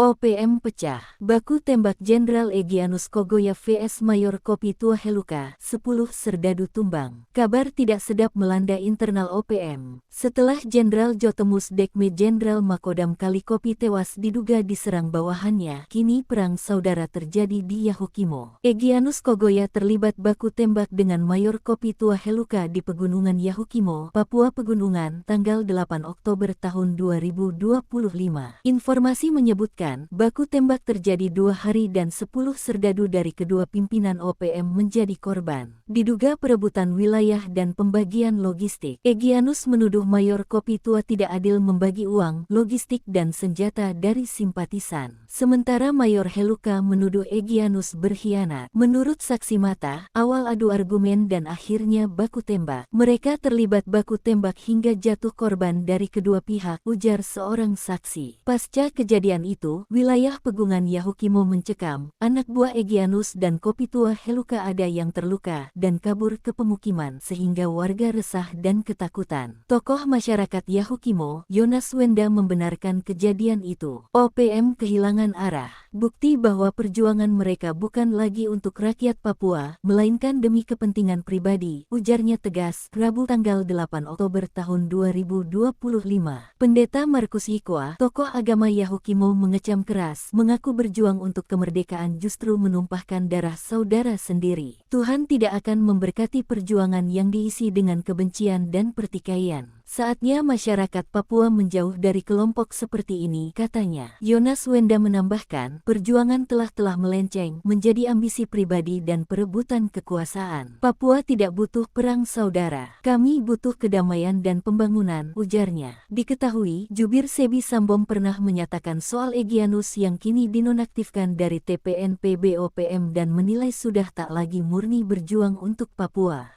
OPM pecah, baku tembak Jenderal Egyanus Kogoya vs Mayor Kopi Tua Heluka, 10 serdadu tumbang. Kabar tidak sedap melanda internal OPM. Setelah Jenderal Jotemus Dekme Jenderal Makodam Kalikopi tewas diduga diserang bawahannya, kini perang saudara terjadi di Yahukimo. Egyanus Kogoya terlibat baku tembak dengan Mayor Kopi Tua Heluka di Pegunungan Yahukimo, Papua Pegunungan, tanggal 8 Oktober tahun 2025. Informasi menyebutkan, baku tembak terjadi 2 hari dan 10 serdadu dari kedua pimpinan OPM menjadi korban. Diduga perebutan wilayah dan pembagian logistik. Egyanus menuduh Mayor Kopi Tua tidak adil membagi uang, logistik dan senjata dari simpatisan. Sementara Mayor Heluka menuduh Egyanus berkhianat. Menurut saksi mata, awal adu argumen dan akhirnya baku tembak. Mereka terlibat baku tembak hingga jatuh korban dari kedua pihak, ujar seorang saksi. Pasca kejadian itu, wilayah Pegunungan Yahukimo mencekam, anak buah Egyanus dan Kopi Tua Heluka ada yang terluka dan kabur ke pemukiman sehingga warga resah dan ketakutan. Tokoh masyarakat Yahukimo, Yonas Wenda membenarkan kejadian itu. OPM kehilangan arah, bukti bahwa perjuangan mereka bukan lagi untuk rakyat Papua, melainkan demi kepentingan pribadi, ujarnya tegas, Rabu tanggal 8 Oktober tahun 2025. Pendeta Markus Hikoa, tokoh agama Yahukimo mengecam keras, mengaku berjuang untuk kemerdekaan justru menumpahkan darah saudara sendiri. Tuhan tidak akan memberkati perjuangan yang diisi dengan kebencian dan pertikaian. Saatnya masyarakat Papua menjauh dari kelompok seperti ini, katanya. Yonas Wenda menambahkan, perjuangan telah melenceng menjadi ambisi pribadi dan perebutan kekuasaan. Papua tidak butuh perang saudara. Kami butuh kedamaian dan pembangunan, ujarnya. Diketahui, Jubir Sebi Sambom pernah menyatakan soal Egyanus yang kini dinonaktifkan dari TPNP BOPM dan menilai sudah tak lagi murni berjuang untuk Papua.